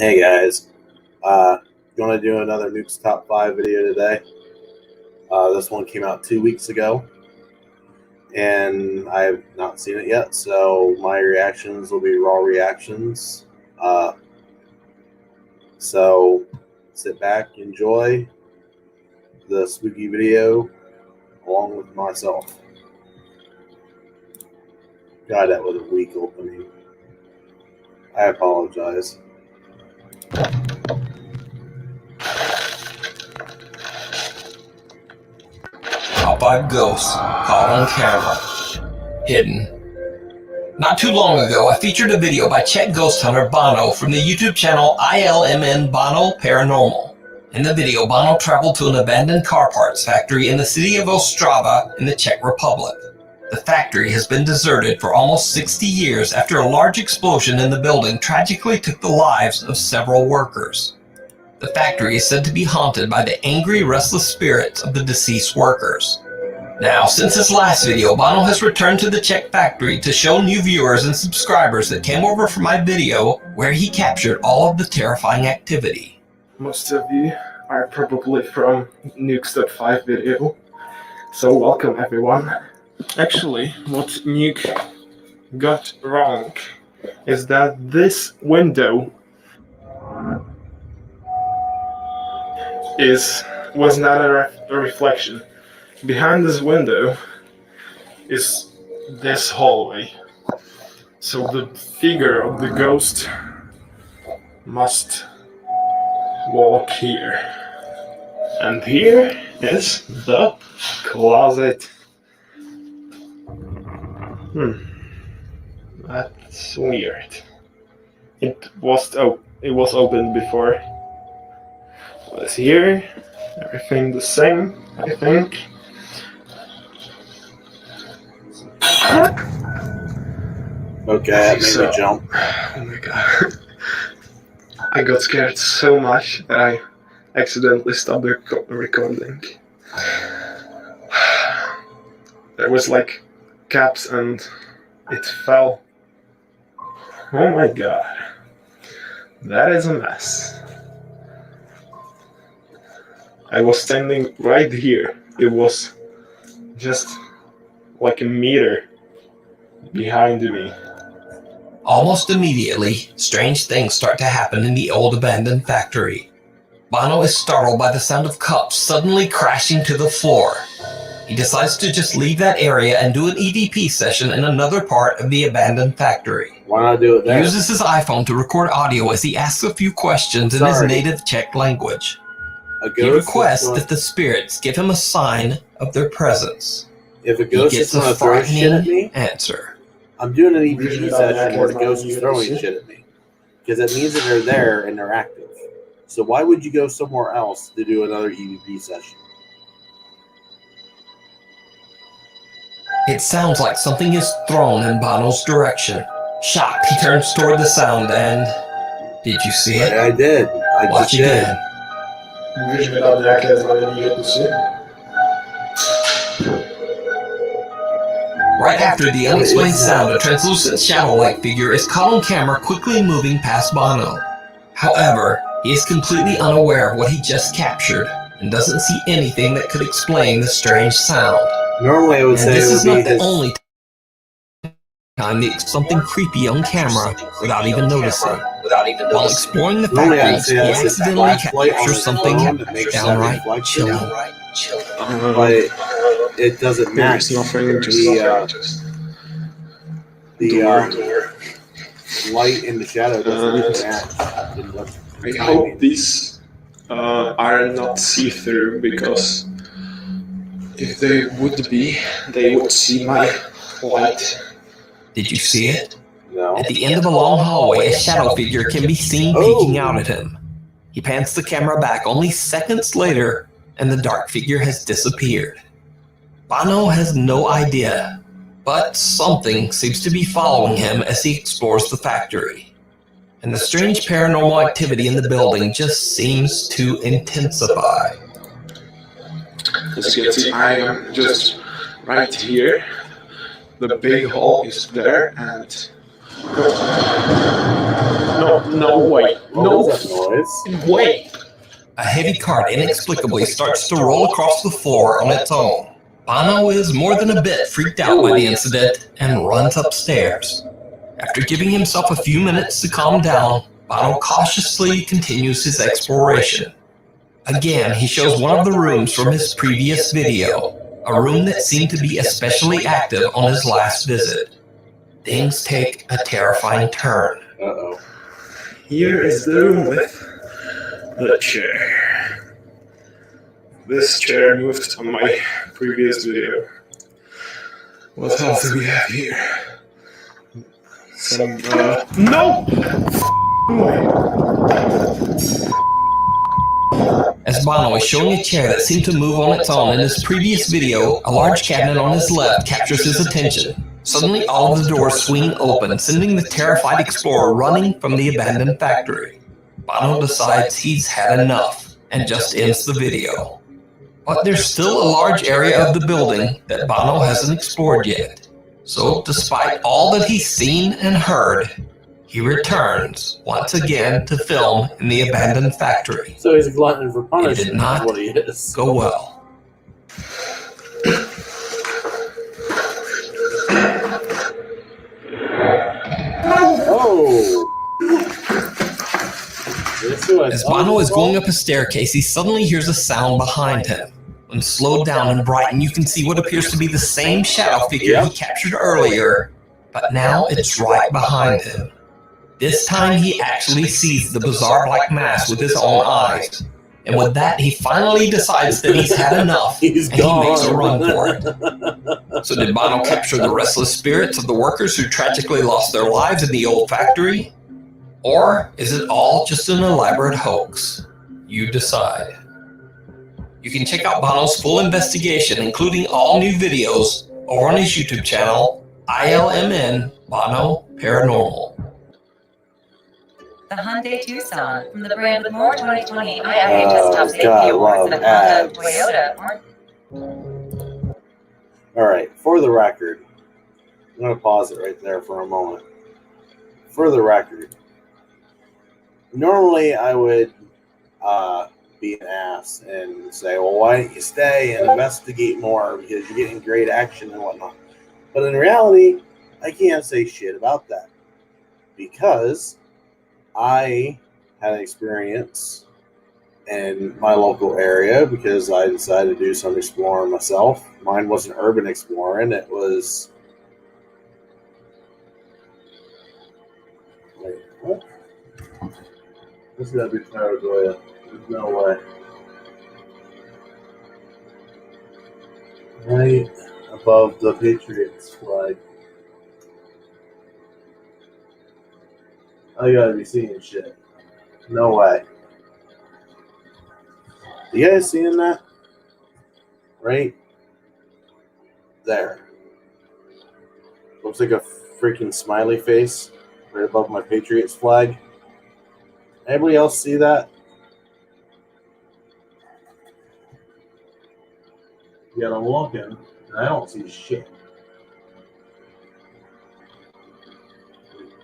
Hey guys, going to do another Nukes Top 5 video today. This one came out 2 weeks ago, and I have not seen it yet, so my reactions will be raw reactions. So sit back, enjoy the spooky video along with myself. God, that was a weak opening. I apologize. Top 5 ghosts caught on camera. Hidden. Not too long ago, I featured a video by Czech ghost hunter Bono from the YouTube channel ILMN Bono Paranormal. In the video, Bono traveled to an abandoned car parts factory in the city of Ostrava in the Czech Republic. The factory has been deserted for almost 60 years after a large explosion in the building tragically took the lives of several workers. The factory is said to be haunted by the angry, restless spirits of the deceased workers. Now, since his last video, Bono has returned to the Czech factory to show new viewers and subscribers that came over for my video where he captured all of the terrifying activity. Most of you are probably from Nukes.5 video, so welcome everyone. Actually, what Nuke got wrong is that this window was not a reflection. Behind this window is this hallway. So the figure of the ghost must walk here. And here is the closet. That's weird. It was opened before. What's here? Everything the same, I think. Okay, that made me jump. Oh my god. I got scared so much that I accidentally stopped the recording. There was like caps and it fell. Oh my god. That is a mess. I was standing right here. It was just like a meter behind me. Almost immediately, strange things start to happen in the old abandoned factory. Bono is startled by the sound of cups suddenly crashing to the floor. He decides to just leave that area and do an EVP session in another part of the abandoned factory. Why not do it there? He uses his iPhone to record audio as he asks a few questions in his native Czech language. He requests that the spirits give him a sign of their presence. If a ghost is going to throw shit at me, answer. I'm doing an EVP session where the ghost is throwing shit at me. Because that means that they're there and they're active. So why would you go somewhere else to do another EVP session? It sounds like something is thrown in Bono's direction. Shocked, he turns toward the sound and... Did you see it? I did. I Watch just did. again. Můžeš mi dát nějaké znamení, že tu jsi? Right after the unexplained sound, a translucent shadow-like figure is caught on camera quickly moving past Bono. However, he is completely unaware of what he just captured and doesn't see anything that could explain the strange sound. Normally I would say this it is would not be the only time something creepy on camera without even noticing. While exploring the factory, he accidentally captures something downright chilling. But it doesn't match the light and the shadow doesn't match. I hope these are not see-through, because if they would be, they would see my light. Did you see it? No. At the end of a long hallway, a shadow figure can be seen peeking out at him. He pans the camera back only seconds later, and the dark figure has disappeared. Bono has no idea, but something seems to be following him as he explores the factory. And the strange paranormal activity in the building just seems to intensify. As you can see, I am just right here. The big hole is there, and No, wait. What was that noise? Wait. A heavy cart inexplicably starts to roll across the floor on its own. Bono is more than a bit freaked out by the incident and runs upstairs. After giving himself a few minutes to calm down, Bono cautiously continues his exploration. Again, he shows one of the rooms from his previous video, a room that seemed to be especially active on his last visit. Things take a terrifying turn. Uh-oh. Here is the room with the chair. This chair moved on my previous video. What else do we have here? Some, no! As Bono is showing a chair that seemed to move on its own in his previous video, a large cabinet on his left captures his attention. Suddenly, all of the doors swing open, sending the terrified explorer running from the abandoned factory. Bono decides he's had enough and just ends the video. But there's still a large area of the building that Bono hasn't explored yet. So, despite all that he's seen and heard, he returns once again to film in the abandoned factory. So he's a glutton for punishment. It did not That's what he is. go well. Oh! As Bono is going up a staircase, he suddenly hears a sound behind him. When slowed down and brightened, you can see what appears to be the same shadow figure he captured earlier, but now it's right behind him. This time he actually sees the bizarre black mass with his own eyes. And with that, he finally decides that he's had enough, and he makes a run for it. So did Bono capture the restless spirits of the workers who tragically lost their lives in the old factory? Or is it all just an elaborate hoax? You decide. You can check out Bono's full investigation, including all new videos, over on his YouTube channel, ILMN Bono Paranormal. The Hyundai Tucson from the brand with more 2020 IIHS Top Safety Awards than a Honda, Toyota. All right, for the record, I'm going to pause it right there for a moment. For the record, normally I would be an ass and say, well, why don't you stay and investigate more because you're getting great action and whatnot. But in reality, I can't say shit about that because I had an experience in my local area because I decided to do some exploring myself. Mine wasn't urban exploring. It was... Wait, what? This is gotta be Paraguay. There's no way. Right above the Patriots flag. I gotta be seeing shit. No way. You guys seeing that? Right there. Looks like a freaking smiley face right above my Patriots flag. Anybody else see that? Yeah, I'm looking and I don't see shit.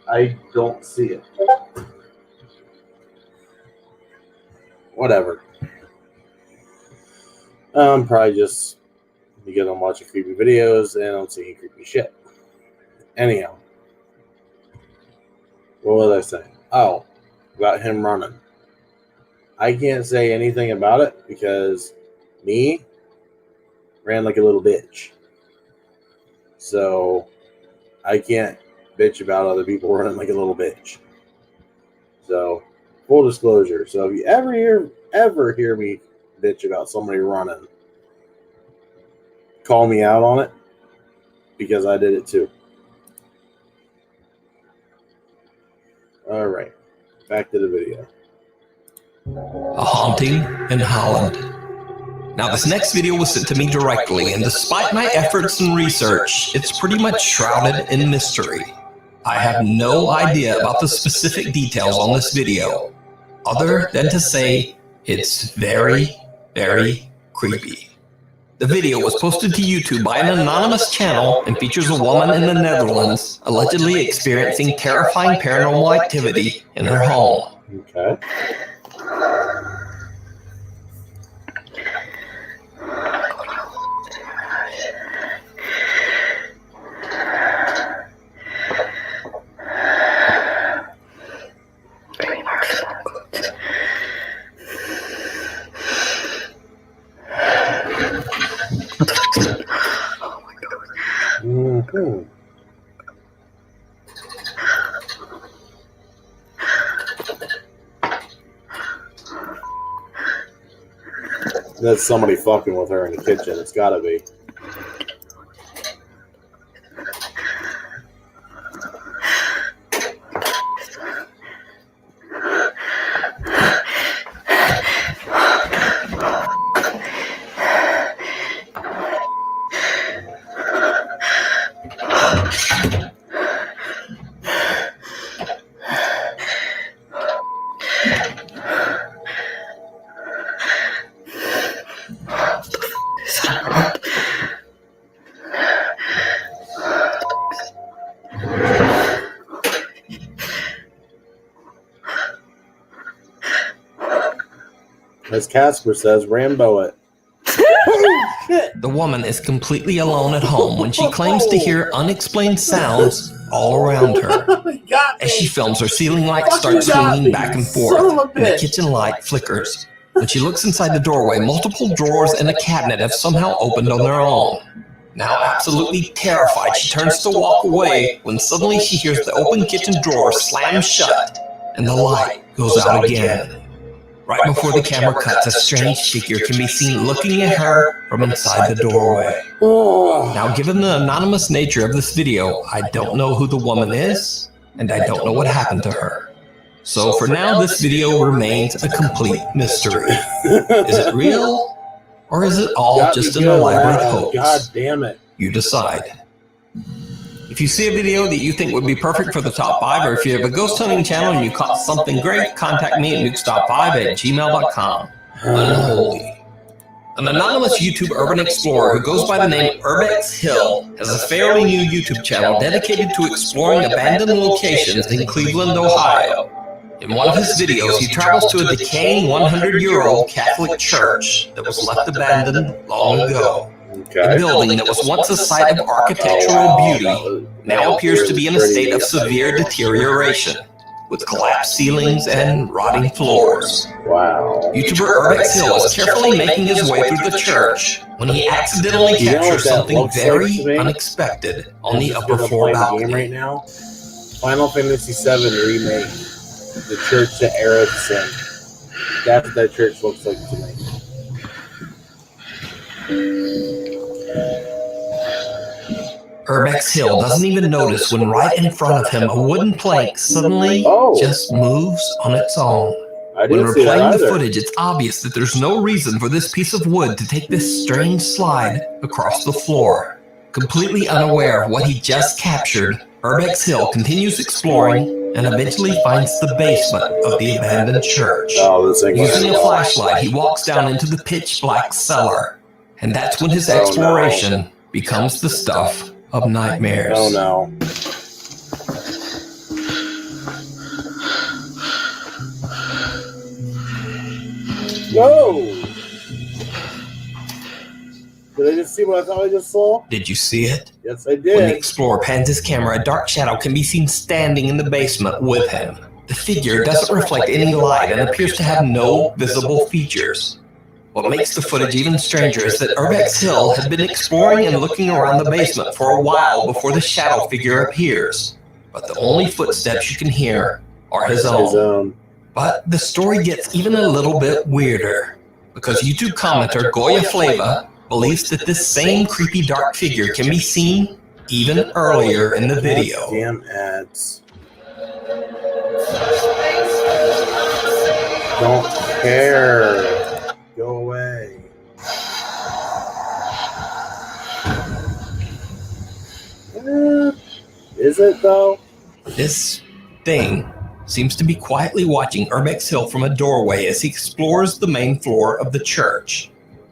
I don't see it. Whatever. Probably just because I'm watching creepy videos and I'm seeing creepy shit. Anyhow. What was I saying? Oh, about him running. I can't say anything about it because me ran like a little bitch. So I can't bitch about other people running like a little bitch. So full disclosure. So if you ever hear me bitch about somebody running, call me out on it because I did it too. All right, back to the video. A haunting in Holland. Now, this next video was sent to me directly, and despite my efforts and research, it's pretty much shrouded in mystery. I have no idea about the specific details on this video, other than to say it's very, very creepy. The video was posted to YouTube by an anonymous channel and features a woman in the Netherlands allegedly experiencing terrifying paranormal activity in her home. Okay. Mm-hmm. That's somebody fucking with her in the kitchen. It's gotta be. As Casper says, Rambo it. The woman is completely alone at home when she claims to hear unexplained sounds all around her. As she films, her ceiling light starts swinging back and forth, and the kitchen light flickers. When she looks inside the doorway, multiple drawers and a cabinet have somehow opened on their own. Now absolutely terrified, she turns to walk away when suddenly she hears the open kitchen drawer slam shut, and the light goes out again. Right before the camera cuts, a strange figure can be seen looking at her from inside the doorway. Now, given the anonymous nature of this video, I don't know who the woman is, and I don't know what happened to her. So for now, this video remains a complete mystery. Is it real, or is it all just an elaborate hoax? God damn it. You decide. If you see a video that you think would be perfect for the top 5, or if you have a ghost hunting channel and you caught something great, contact me at nukestop5@gmail.com. Unholy. An anonymous YouTube urban explorer who goes by the name Urbex Hill has a fairly new YouTube channel dedicated to exploring abandoned locations in Cleveland, Ohio. In one of his videos, he travels to a decaying 100-year-old Catholic church that was left abandoned long ago. Okay. The building that was once a site of architectural beauty now appears to be in a state of severe deterioration, with collapsed ceilings and rotting floors. Wow. YouTuber Urbex Hill is carefully making his way through the church when he accidentally captures something very unexpected on the upper floor balcony. Right now, Final Fantasy VII Remake, the church that Erickson. That's what that church looks like to me. Urbex Hill doesn't even notice when right in front of him a wooden plank suddenly just moves on its own. When replaying the footage, it's obvious that there's no reason for this piece of wood to take this strange slide across the floor. Completely unaware of what he just captured, Urbex Hill continues exploring and eventually finds the basement of the abandoned church. Using a flashlight, he walks down into the pitch-black cellar, and that's when his exploration becomes the stuff of nightmares. Oh no. No! Did I just see what I thought I just saw? Did you see it? Yes, I did. When the explorer pans his camera, a dark shadow can be seen standing in the basement with him. The figure doesn't reflect any light and appears to have no visible features. What makes the footage even stranger is that Urbex Hill had been exploring and looking around the basement for a while before the shadow figure appears. But the only footsteps you can hear are his own. But the story gets even a little bit weirder, because YouTube commenter Goya Flava believes that this same creepy dark figure can be seen even earlier in the video. Damn ads. Don't care. Go away. Is it though? This thing seems to be quietly watching Urbex Hill from a doorway as he explores the main floor of the church.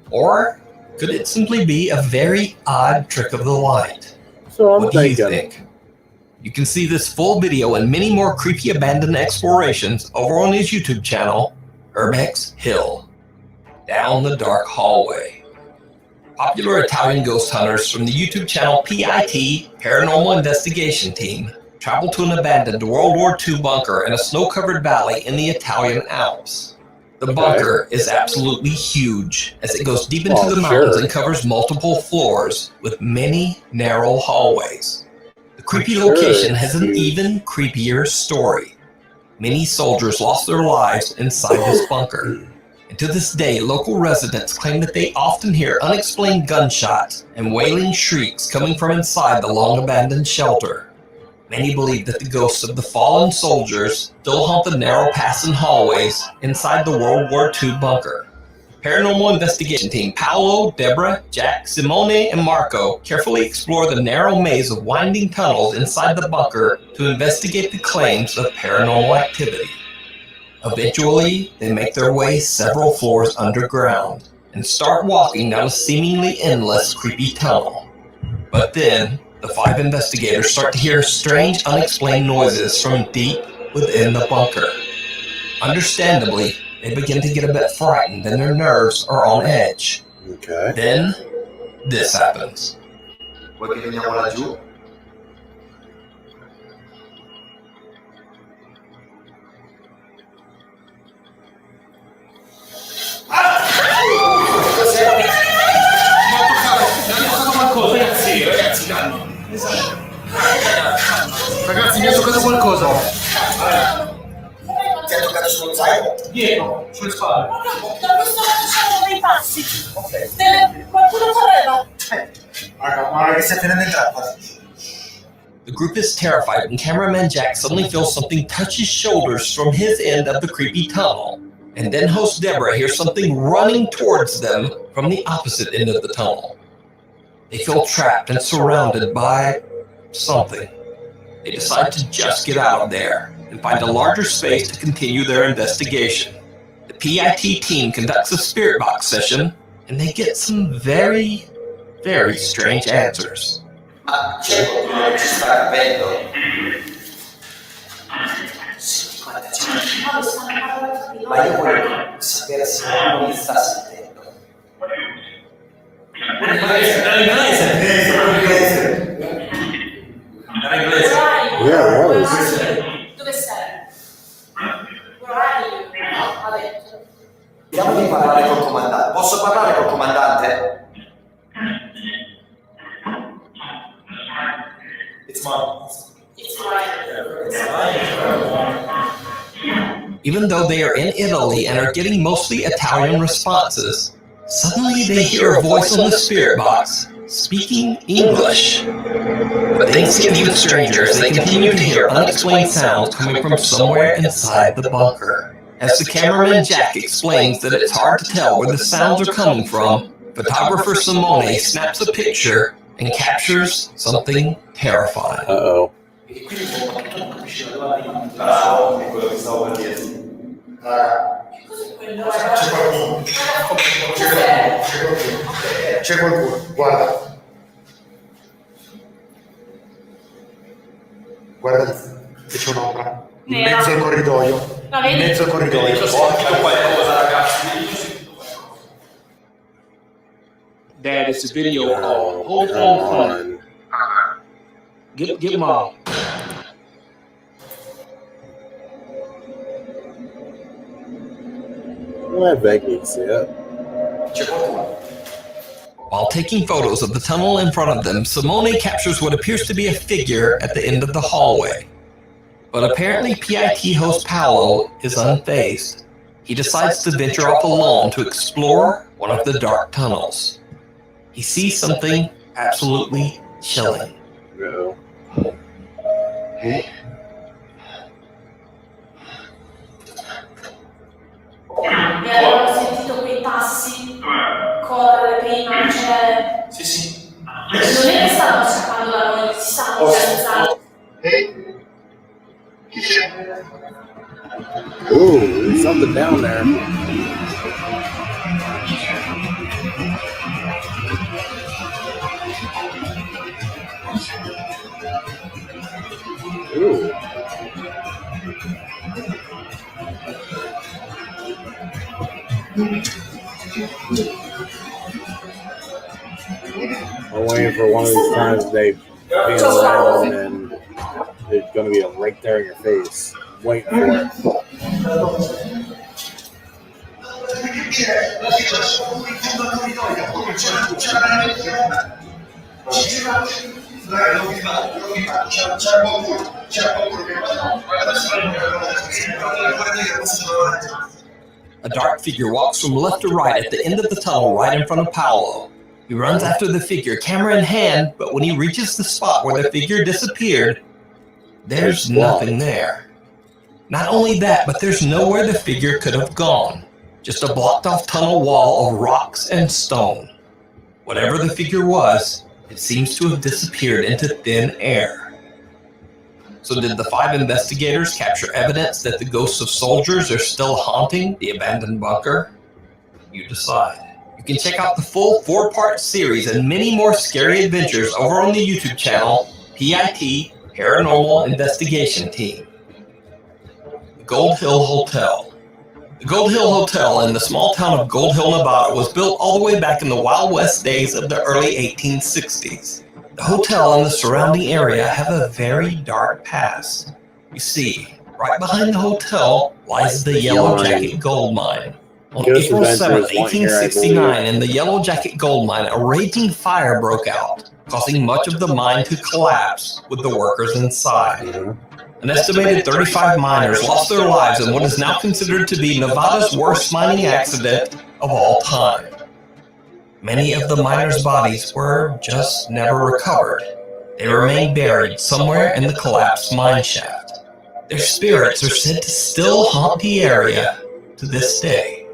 Or Could it simply be a very odd trick of the light? So I'm What do you thinking. think? You can see this full video and many more creepy abandoned explorations over on his YouTube channel, Urbex Hill. Down the dark hallway. Popular Italian ghost hunters from the YouTube channel PIT, Paranormal Investigation Team, travel to an abandoned World War II bunker in a snow-covered valley in the Italian Alps. The bunker is absolutely huge, as it goes deep into the mountains and covers multiple floors with many narrow hallways. The creepy location has an even creepier story. Many soldiers lost their lives inside this bunker. And to this day, local residents claim that they often hear unexplained gunshots and wailing shrieks coming from inside the long-abandoned shelter. Many believe that the ghosts of the fallen soldiers still haunt the narrow paths and hallways inside the World War II bunker. Paranormal Investigation Team Paolo, Deborah, Jack, Simone, and Marco carefully explore the narrow maze of winding tunnels inside the bunker to investigate the claims of paranormal activity. Eventually, they make their way several floors underground and start walking down a seemingly endless, creepy tunnel. But then, the 5 investigators start to hear strange, unexplained noises from deep within the bunker. Understandably, they begin to get a bit frightened and their nerves are on edge. Okay. Then, this happens. Vuoi che veniamo laggiù? Ragazzi, mi ha toccato qualcosa. Ti ha toccato sullo zaino? Dietro, sulle spalle. Da questo lato c'erano dei passi. Qualcuno correva. Guarda che stai tenendo in trappola. The group is terrified when cameraman Jack suddenly feels something touch his shoulders from his end of the creepy tunnel. And then host Deborah hears something running towards them from the opposite end of the tunnel. They feel trapped and surrounded by something. They decide to just get out of there and find a larger space to continue their investigation. The PIT team conducts a spirit box session, and they get some very, very strange answers. Ma c'è qualcuno che ci sta capendo? Sì, guarda, c'è. Ma io voglio sapere se qualcuno mi sta sentendo. Yeah, it was. Dove sei? Where are you? Ha detto. Vediamo di parlare col comandante. Posso parlare col comandante? It's mine. It's right. Even though they are in Italy and are getting mostly Italian responses, suddenly they hear a voice on the spirit box, speaking English. But things get even stranger as they continue to hear unexplained sounds coming from somewhere inside the bunker. As the cameraman Jack explains that it's hard to tell where the sounds are coming from, photographer Simone snaps a picture and captures something terrifying. Uh-oh. Bravo, è quello che stavo per dire. Cos'è quello? C'è qualcuno, guarda. Guarda lì, che c'è un'ombra. In Nera. mezzo al corridoio. La In vedi? mezzo al corridoio. Occhio qualcosa, ragazzi. Dad, it's a video call. Oh, Hold come on. on. Get mom. Well, I vaguely see it. C'è qualcuno. While taking photos of the tunnel in front of them, Simone captures what appears to be a figure at the end of the hallway. But apparently PIT host Paolo is unfazed. He decides to venture off alone to explore one of the dark tunnels. He sees something absolutely chilling. Uh-oh. E allora ho sentito quei passi correre prima, cioè. Sì. Non è che stavano scappando da noi, si stavano organizzando. Ooh, there's something down there. Ooh. I'm waiting for one of these times they pan around and it's going to be right there in your face. Waiting for it. A dark figure walks from left to right at the end of the tunnel right in front of Paolo. He runs after the figure, camera in hand, but when he reaches the spot where the figure disappeared, there's nothing there. Not only that, but there's nowhere the figure could have gone. Just a blocked-off tunnel wall of rocks and stone. Whatever the figure was, it seems to have disappeared into thin air. So did the 5 investigators capture evidence that the ghosts of soldiers are still haunting the abandoned bunker? You decide. You can check out the full 4-part series and many more scary adventures over on the YouTube channel PIT Paranormal Investigation Team. The Gold Hill Hotel. The Gold Hill Hotel in the small town of Gold Hill, Nevada was built all the way back in the Wild West days of the early 1860s. The hotel and the surrounding area have a very dark past. You see, right behind the hotel lies the Yellow Jacket Gold Mine. On April 7, 1869, in the Yellow Jacket Gold Mine, a raging fire broke out, causing much of the mine to collapse with the workers inside. An estimated 35 miners lost their lives in what is now considered to be Nevada's worst mining accident of all time. Many of the miners' bodies were just never recovered. They remain buried somewhere in the collapsed mine shaft. Their spirits are said to still haunt the area to this day.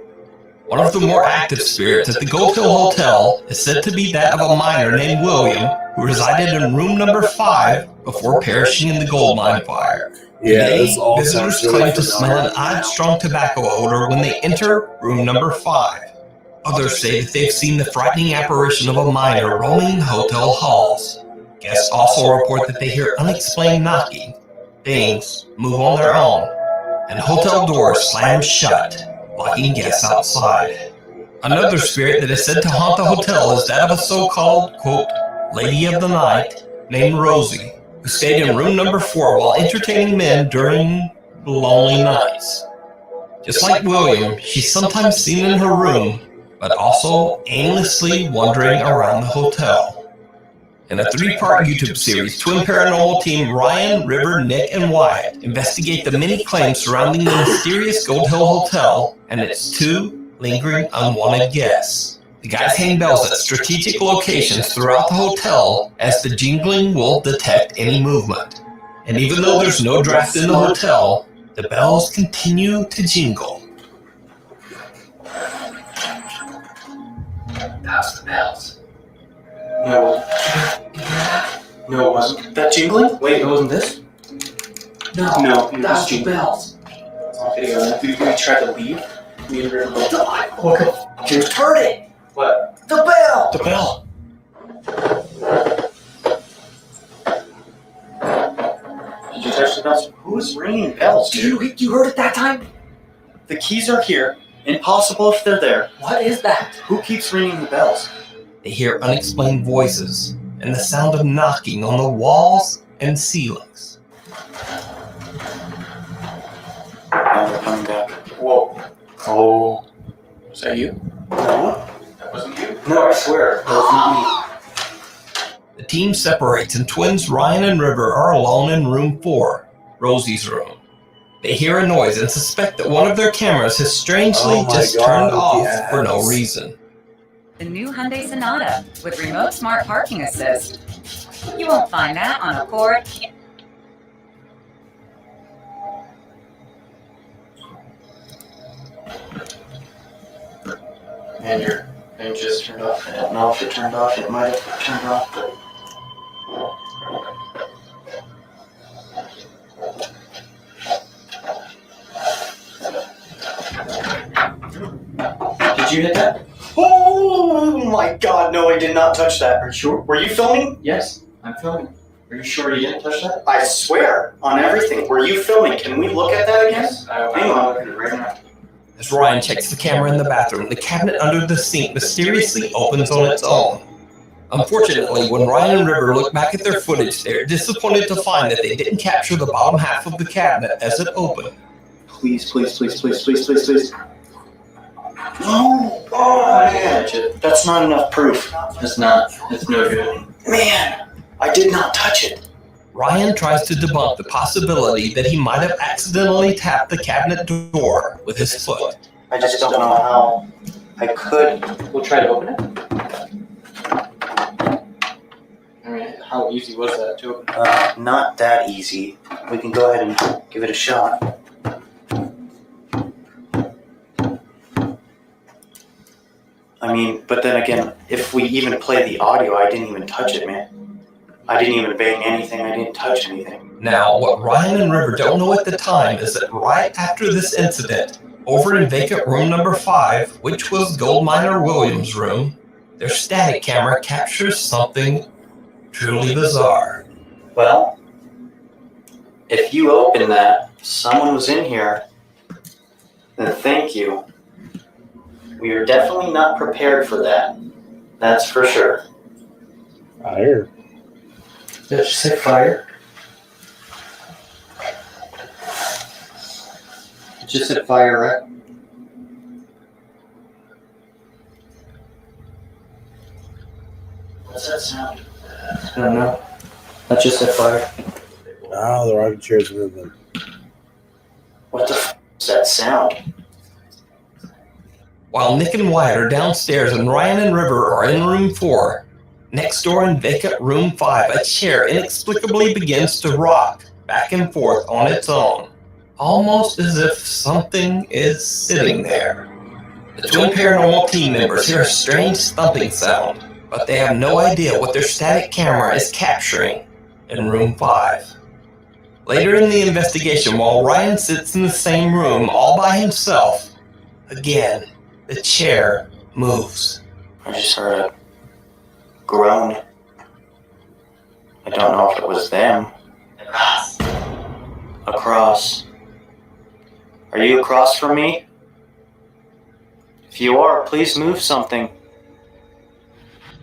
One of the more active spirits at the Gold Hill Hotel is said to be that of a miner named William, who resided in room number 5 before perishing in the gold mine fire. Today, visitors claim to smell an odd, strong tobacco odor when they enter room number 5. Others say that they've seen the frightening apparition of a miner roaming hotel halls. Guests also report that they hear unexplained knocking, things move on their own, and hotel doors slam shut, locking guests outside. Another spirit that is said to haunt the hotel is that of a so-called, quote, lady of the night named Rosie, who stayed in room number 4 while entertaining men during lonely nights. Just like William, she's sometimes seen in her room, but also aimlessly wandering around the hotel. In a 3-part YouTube series, Twin Paranormal Team Ryan, River, Nick, and Wyatt investigate the many claims surrounding the mysterious Gold Hill Hotel and its 2 lingering unwanted guests. The guys hang bells at strategic locations throughout the hotel as the jingling will detect any movement. And even though there's no draft in the hotel, the bells continue to jingle. That's the bells. No. No, it wasn't. That jingling? Wait, it wasn't this? No, that's the bells. It's on video. We tried to leave. We entered the hotel. Okay. You heard it! What? The bell! The bell! Did you touch the bells? Who's ringing bells, dude? You heard it that time? The keys are here. Impossible if they're there. What is that? Who keeps ringing the bells? They hear unexplained voices and the sound of knocking on the walls and ceilings. Now they're coming back. Whoa. Oh. Was that you? No. That wasn't you? No, I swear. That wasn't me. The team separates and twins Ryan and River are alone in room 4, Rosie's room. They hear a noise and suspect that one of their cameras has strangely turned off for no reason. The new Hyundai Sonata with remote smart parking assist. You won't find that on a Ford. And your thing just turned off. I don't know if it turned off. It might have turned off, but... Did you hit that? Oh my god, no, I did not touch that. Are you sure? Were you filming? Yes, I'm filming. Are you sure you didn't touch that? I swear, on everything. Were you filming? Can we look at that again? Yes. Hang on. Look at it right now. As Ryan checks the camera in the bathroom, the cabinet under the sink mysteriously opens on its own. Unfortunately, when Ryan and River look back at their footage, they're disappointed to find that they didn't capture the bottom half of the cabinet as it opened. Please, please, please, please, please, please, please. No! Oh, man. That's not enough proof. It's not. It's no good. Man, I did not touch it. Ryan tries to debunk the possibility that he might have accidentally tapped the cabinet door with his foot. I just don't know how I could. We'll try to open it. I mean, how easy was that to open? Not that easy. We can go ahead and give it a shot. I mean, but then again, if we even play the audio, I didn't even touch it, man. I didn't even bang anything. I didn't touch anything. Now, what Ryan and River don't know at the time is that right after this incident, over in vacant room number 5, which was Gold Miner Williams' room, their static camera captures something truly bizarre. Well, if you open that, someone was in here, then thank you. We are definitely not prepared for that. That's for sure. Fire. Did it say fire? It just said fire, right? What's that sound? I don't know. That just said fire. Oh, the rocking chair's moving. What the f is that sound? While Nick and Wyatt are downstairs and Ryan and River are in room 4, next door in vacant room 5, a chair inexplicably begins to rock back and forth on its own, almost as if something is sitting there. The twin paranormal team members hear a strange thumping sound, but they have no idea what their static camera is capturing in room 5. Later in the investigation, while Ryan sits in the same room all by himself, again, the chair moves. I just heard a groan. I don't know if it was them. Across. Are you across from me? If you are, please move something.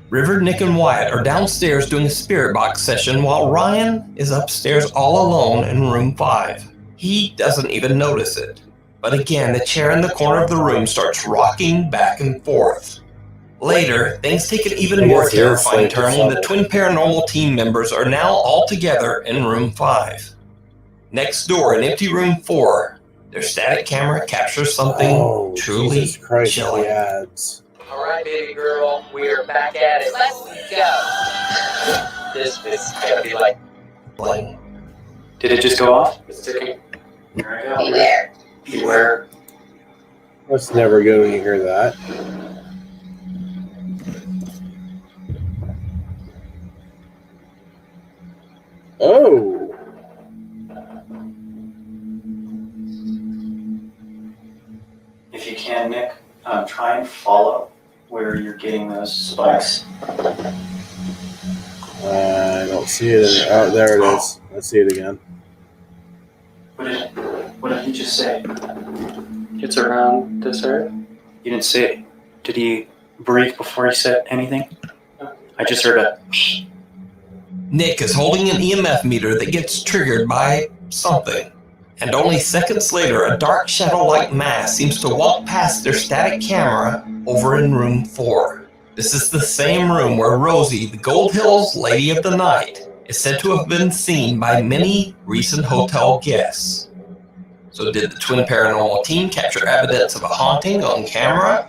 River, Nick, and Wyatt are downstairs doing a spirit box session while Ryan is upstairs all alone in room 5. He doesn't even notice it. But again, the chair in the corner of the room starts rocking back and forth. Later, things take an even more terrifying turn when the twin paranormal team members are now all together in room 5. Next door, in empty room 4, their static camera captures something truly Jesus Christ, chilling. the ads. All right, baby girl, we are back at it. Let's go. This is gonna be like bling. Did it just go off? It's ticking. Here I go. Beware. That's never good when you hear that. Oh. If you can, Nick, try and follow where you're getting those spikes. I don't see it. Oh, there it is. I see it again. What did he just say? It's around this area? You didn't say it. Did he breathe before he said anything? I just heard a... Nick is holding an EMF meter that gets triggered by something. And only seconds later, a dark shadow-like mass seems to walk past their static camera over in room 4. This is the same room where Rosie, the Gold Hills Lady of the Night, is said to have been seen by many recent hotel guests. So did the twin paranormal team capture evidence of a haunting on camera?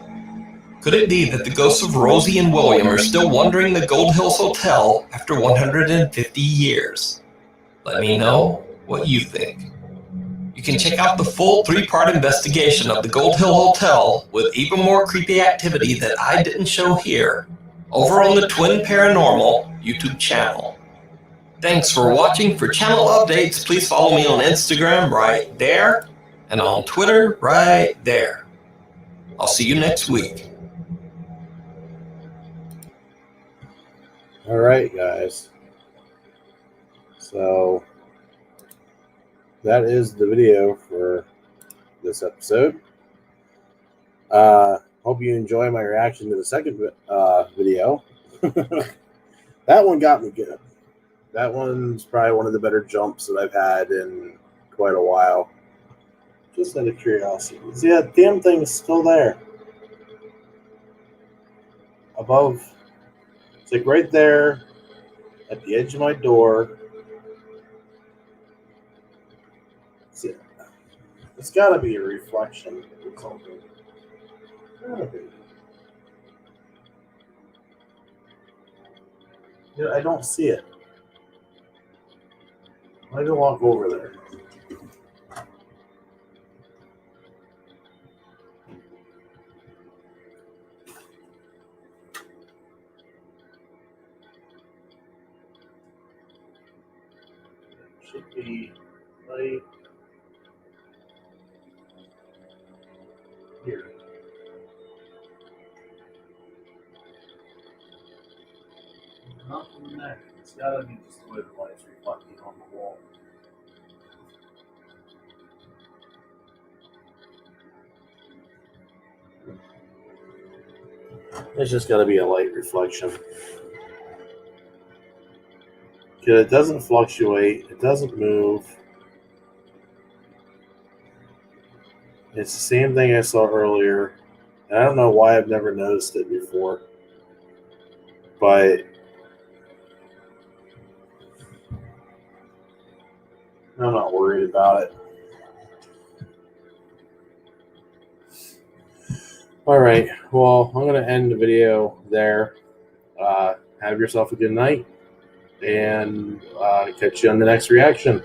Could it be that the ghosts of Rosie and William are still wandering the Gold Hills Hotel after 150 years? Let me know what you think. You can check out the full 3-part investigation of the Gold Hill Hotel with even more creepy activity that I didn't show here over on the Twin Paranormal YouTube channel. Thanks for watching. For channel updates, please follow me on Instagram right there and on Twitter right there. I'll see you next week. All right, guys. So that is the video for this episode. Hope you enjoy my reaction to the second video. That one got me good. That one's probably one of the better jumps that I've had in quite a while. Just out of curiosity. See, that damn thing is still there. Above. It's like right there at the edge of my door. See, it's got to be a reflection or something. Gotta be. Yeah, I don't see it. I can walk over there. Should be right here. Nothing there. It's gotta be just the way the light's reflecting on the wall. It's just gotta be a light reflection. Because it doesn't fluctuate, it doesn't move. It's the same thing I saw earlier. And I don't know why I've never noticed it before. But I'm not worried about it. Alright, well, I'm going to end the video there. Have yourself a good night. And catch you on the next reaction.